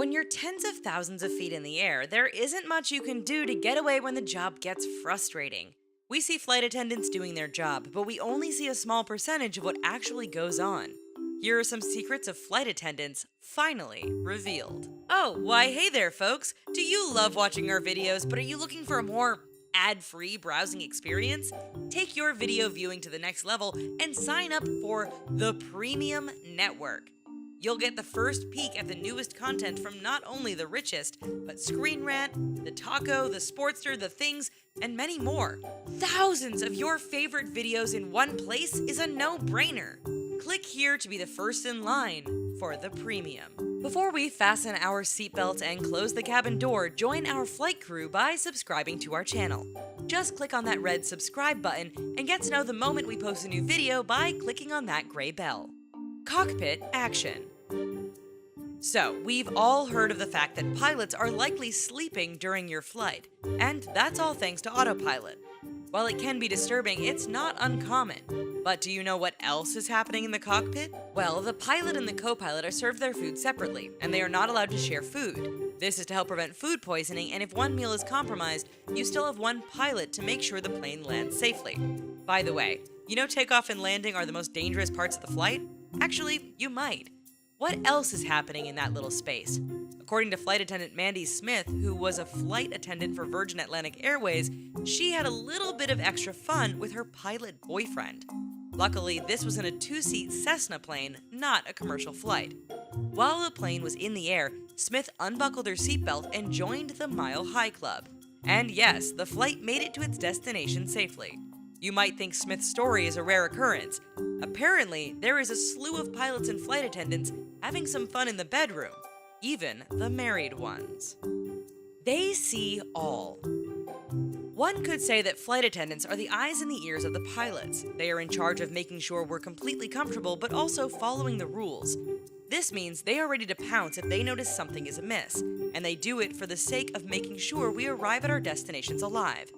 When you're tens of thousands of feet in the air, there isn't much you can do to get away when the job gets frustrating. We see flight attendants doing their job, but we only see a small percentage of what actually goes on. Here are some secrets of flight attendants, finally revealed. Oh, why hey there folks! Do you love watching our videos, but are you looking for a more ad-free browsing experience? Take your video viewing to the next level and sign up for the Premium Network. You'll get the first peek at the newest content from not only TheRichest, but Screen Rant, The Taco, The Sportster, The Things, and many more. Thousands of your favorite videos in one place is a no-brainer. Click here to be the first in line for the premium. Before we fasten our seatbelts and close the cabin door, join our flight crew by subscribing to our channel. Just click on that red subscribe button and get to know the moment we post a new video by clicking on that gray bell. Cockpit action. So, we've all heard of the fact that pilots are likely sleeping during your flight, and that's all thanks to autopilot. While it can be disturbing, it's not uncommon. But do you know what else is happening in the cockpit? Well, the pilot and the co-pilot are served their food separately, and they are not allowed to share food. This is to help prevent food poisoning, and if one meal is compromised, you still have one pilot to make sure the plane lands safely. By the way, you know takeoff and landing are the most dangerous parts of the flight? Actually, you might. What else is happening in that little space? According to flight attendant Mandy Smith, who was a flight attendant for Virgin Atlantic Airways, she had a little bit of extra fun with her pilot boyfriend. Luckily, this was in a two-seat Cessna plane, not a commercial flight. While the plane was in the air, Smith unbuckled her seatbelt and joined the Mile High Club. And yes, the flight made it to its destination safely. You might think Smith's story is a rare occurrence. Apparently, there is a slew of pilots and flight attendants having some fun in the bedroom, even the married ones. They see all. One could say that flight attendants are the eyes and the ears of the pilots. They are in charge of making sure we're completely comfortable, but also following the rules. This means they are ready to pounce if they notice something is amiss, and they do it for the sake of making sure we arrive at our destinations alive.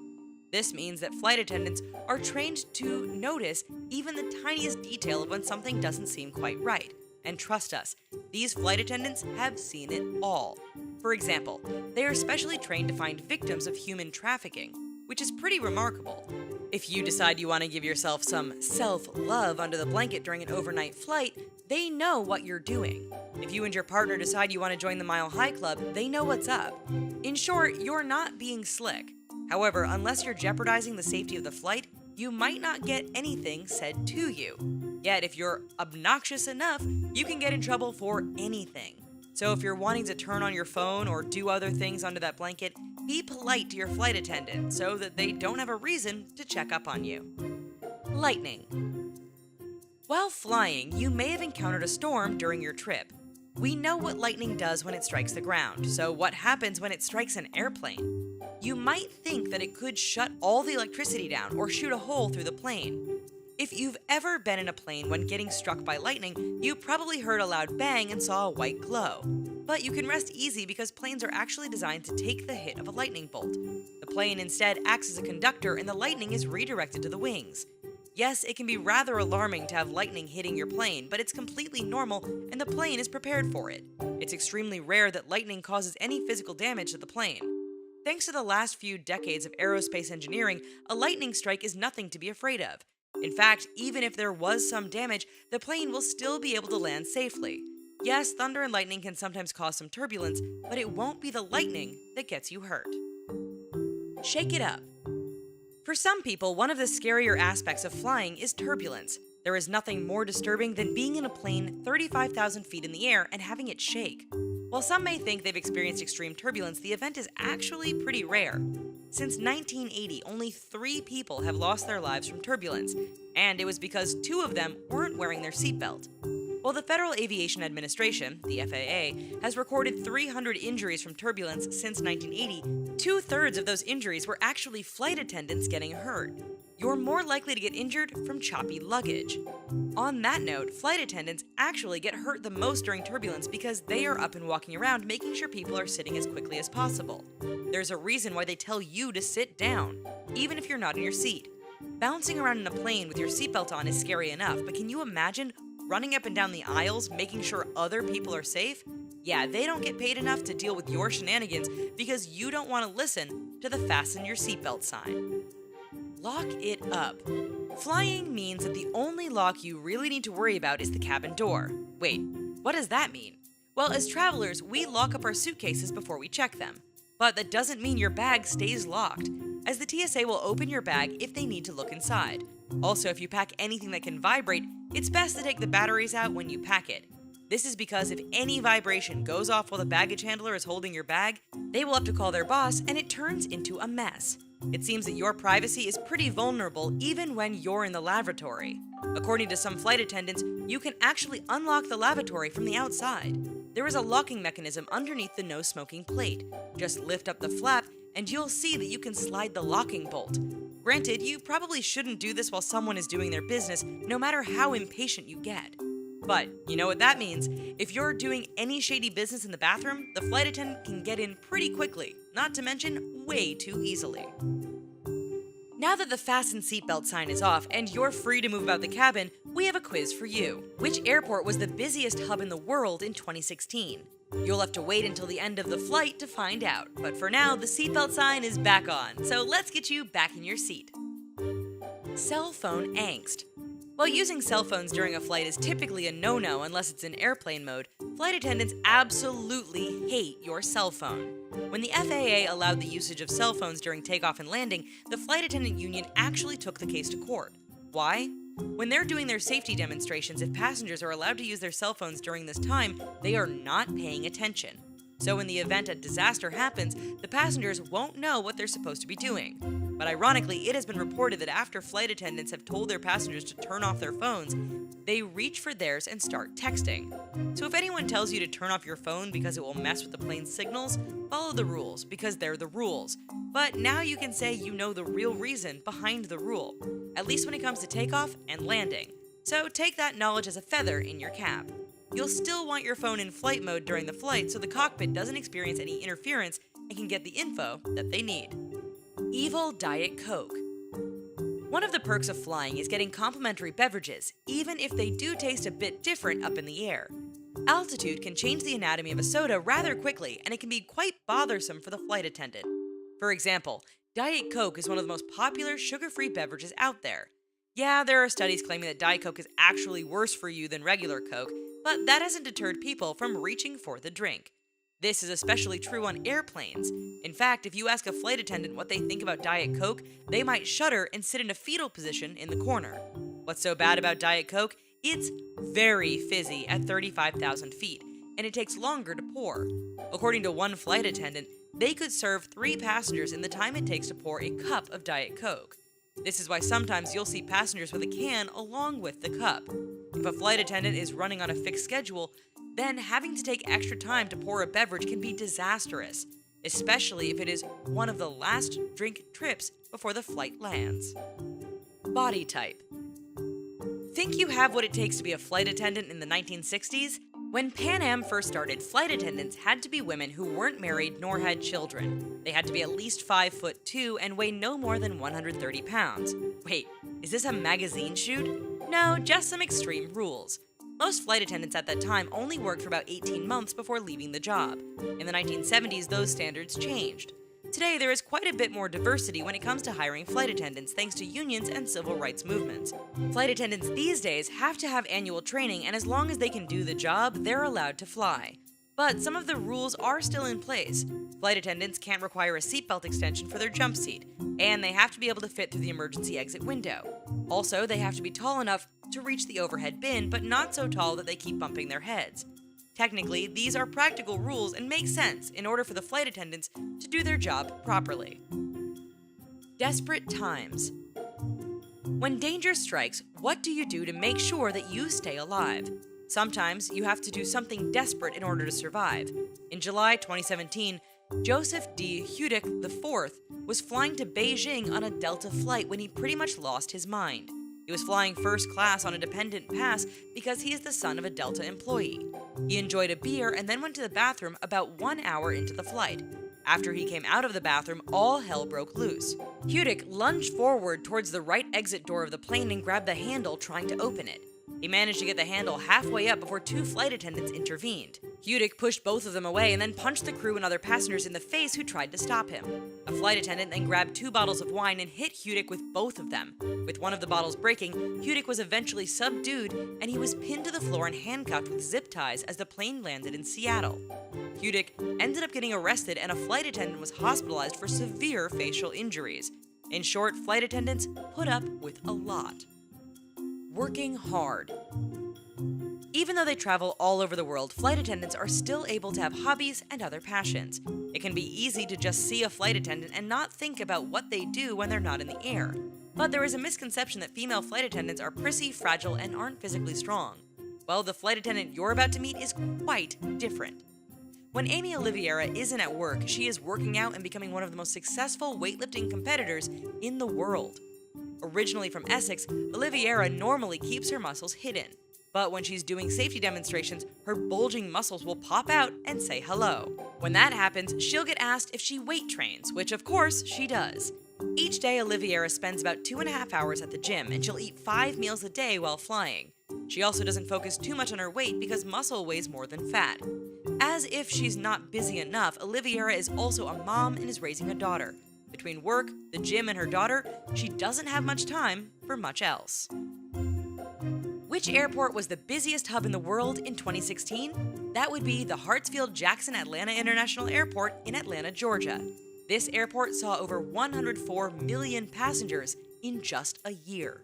This means that flight attendants are trained to notice even the tiniest detail of when something doesn't seem quite right. And trust us, these flight attendants have seen it all. For example, they are specially trained to find victims of human trafficking, which is pretty remarkable. If you decide you want to give yourself some self-love under the blanket during an overnight flight, they know what you're doing. If you and your partner decide you want to join the Mile High Club, they know what's up. In short, you're not being slick. However, unless you're jeopardizing the safety of the flight, you might not get anything said to you. Yet, if you're obnoxious enough, you can get in trouble for anything. So if you're wanting to turn on your phone or do other things under that blanket, be polite to your flight attendant so that they don't have a reason to check up on you. Lightning. While flying, you may have encountered a storm during your trip. We know what lightning does when it strikes the ground, so what happens when it strikes an airplane? You might think that it could shut all the electricity down or shoot a hole through the plane. If you've ever been in a plane when getting struck by lightning, you probably heard a loud bang and saw a white glow. But you can rest easy because planes are actually designed to take the hit of a lightning bolt. The plane instead acts as a conductor and the lightning is redirected to the wings. Yes, it can be rather alarming to have lightning hitting your plane, but it's completely normal and the plane is prepared for it. It's extremely rare that lightning causes any physical damage to the plane. Thanks to the last few decades of aerospace engineering, a lightning strike is nothing to be afraid of. In fact, even if there was some damage, the plane will still be able to land safely. Yes, thunder and lightning can sometimes cause some turbulence, but it won't be the lightning that gets you hurt. Shake it up. For some people, one of the scarier aspects of flying is turbulence. There is nothing more disturbing than being in a plane 35,000 feet in the air and having it shake. While some may think they've experienced extreme turbulence, the event is actually pretty rare. Since 1980, only 3 people have lost their lives from turbulence, and it was because 2 of them weren't wearing their seatbelt. While the Federal Aviation Administration, the FAA, has recorded 300 injuries from turbulence since 1980, 2/3 of those injuries were actually flight attendants getting hurt. You're more likely to get injured from choppy luggage. On that note, flight attendants actually get hurt the most during turbulence because they are up and walking around making sure people are sitting as quickly as possible. There's a reason why they tell you to sit down, even if you're not in your seat. Bouncing around in a plane with your seatbelt on is scary enough, but can you imagine running up and down the aisles making sure other people are safe? Yeah, they don't get paid enough to deal with your shenanigans because you don't want to listen to the fasten your seatbelt sign. Lock it up. Flying means that the only lock you really need to worry about is the cabin door. Wait, what does that mean? Well, as travelers, we lock up our suitcases before we check them. But that doesn't mean your bag stays locked, as the TSA will open your bag if they need to look inside. Also, if you pack anything that can vibrate, it's best to take the batteries out when you pack it. This is because if any vibration goes off while the baggage handler is holding your bag, they will have to call their boss and it turns into a mess. It seems that your privacy is pretty vulnerable even when you're in the lavatory. According to some flight attendants, you can actually unlock the lavatory from the outside. There is a locking mechanism underneath the no smoking plate. Just lift up the flap and you'll see that you can slide the locking bolt. Granted, you probably shouldn't do this while someone is doing their business, no matter how impatient you get. But you know what that means? If you're doing any shady business in the bathroom, the flight attendant can get in pretty quickly, not to mention way too easily. Now that the fasten seatbelt sign is off and you're free to move about the cabin, we have a quiz for you. Which airport was the busiest hub in the world in 2016? You'll have to wait until the end of the flight to find out, but for now, the seatbelt sign is back on, so let's get you back in your seat. Cell phone angst. While using cell phones during a flight is typically a no-no unless it's in airplane mode, flight attendants absolutely hate your cell phone. When the FAA allowed the usage of cell phones during takeoff and landing, the flight attendant union actually took the case to court. Why? When they're doing their safety demonstrations, if passengers are allowed to use their cell phones during this time, they are not paying attention. So in the event a disaster happens, the passengers won't know what they're supposed to be doing. But ironically, it has been reported that after flight attendants have told their passengers to turn off their phones, they reach for theirs and start texting. So if anyone tells you to turn off your phone because it will mess with the plane's signals, follow the rules because they're the rules. But now you can say you know the real reason behind the rule, at least when it comes to takeoff and landing. So take that knowledge as a feather in your cap. You'll still want your phone in flight mode during the flight so the cockpit doesn't experience any interference and can get the info that they need. Evil Diet Coke. One of the perks of flying is getting complimentary beverages, even if they do taste a bit different up in the air. Altitude can change the anatomy of a soda rather quickly, and it can be quite bothersome for the flight attendant. For example, Diet Coke is one of the most popular sugar-free beverages out there. Yeah, there are studies claiming that Diet Coke is actually worse for you than regular Coke, but that hasn't deterred people from reaching for the drink. This is especially true on airplanes. In fact, if you ask a flight attendant what they think about Diet Coke, they might shudder and sit in a fetal position in the corner. What's so bad about Diet Coke? It's very fizzy at 35,000 feet, and it takes longer to pour. According to one flight attendant, they could serve 3 passengers in the time it takes to pour a cup of Diet Coke. This is why sometimes you'll see passengers with a can along with the cup. If a flight attendant is running on a fixed schedule, then having to take extra time to pour a beverage can be disastrous, especially if it is one of the last drink trips before the flight lands. Body type. Think you have what it takes to be a flight attendant in the 1960s? When Pan Am first started, flight attendants had to be women who weren't married nor had children. They had to be at least 5'2" and weigh no more than 130 pounds. Wait, is this a magazine shoot? No, just some extreme rules. Most flight attendants at that time only worked for about 18 months before leaving the job. In the 1970s, those standards changed. Today, there is quite a bit more diversity when it comes to hiring flight attendants thanks to unions and civil rights movements. Flight attendants these days have to have annual training, and as long as they can do the job, they're allowed to fly. But some of the rules are still in place. Flight attendants can't require a seatbelt extension for their jump seat, and they have to be able to fit through the emergency exit window. Also, they have to be tall enough to reach the overhead bin, but not so tall that they keep bumping their heads. Technically, these are practical rules and make sense in order for the flight attendants to do their job properly. Desperate times. When danger strikes, what do you do to make sure that you stay alive? Sometimes you have to do something desperate in order to survive. In July 2017, Joseph D. Hudick IV was flying to Beijing on a Delta flight when he pretty much lost his mind. He was flying first class on a dependent pass because he is the son of a Delta employee. He enjoyed a beer and then went to the bathroom about 1 hour into the flight. After he came out of the bathroom, all hell broke loose. Hudick lunged forward towards the right exit door of the plane and grabbed the handle, trying to open it. He managed to get the handle halfway up before two flight attendants intervened. Hudick pushed both of them away and then punched the crew and other passengers in the face who tried to stop him. A flight attendant then grabbed 2 bottles of wine and hit Hudick with both of them. With one of the bottles breaking, Hudick was eventually subdued and he was pinned to the floor and handcuffed with zip ties as the plane landed in Seattle. Hudick ended up getting arrested and a flight attendant was hospitalized for severe facial injuries. In short, flight attendants put up with a lot. Working hard. Even though they travel all over the world, flight attendants are still able to have hobbies and other passions. It can be easy to just see a flight attendant and not think about what they do when they're not in the air. But there is a misconception that female flight attendants are prissy, fragile, and aren't physically strong. Well, the flight attendant you're about to meet is quite different. When Ayme de Oliveira isn't at work, she is working out and becoming one of the most successful weightlifting competitors in the world. Originally from Essex, Oliveira normally keeps her muscles hidden. But when she's doing safety demonstrations, her bulging muscles will pop out and say hello. When that happens, she'll get asked if she weight trains, which of course she does. Each day, Oliveira spends about 2.5 hours at the gym, and she'll eat 5 meals a day while flying. She also doesn't focus too much on her weight because muscle weighs more than fat. As if she's not busy enough, Oliveira is also a mom and is raising a daughter. Between work, the gym, and her daughter, she doesn't have much time for much else. Which airport was the busiest hub in the world in 2016? That would be the Hartsfield-Jackson Atlanta International Airport in Atlanta, Georgia. This airport saw over 104 million passengers in just a year.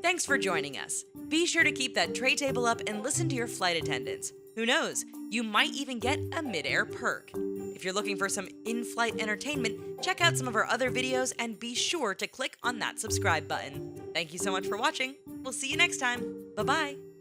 Thanks for joining us. Be sure to keep that tray table up and listen to your flight attendants. Who knows, you might even get a mid-air perk. If you're looking for some in-flight entertainment, check out some of our other videos and be sure to click on that subscribe button. Thank you so much for watching. We'll see you next time. Bye-bye.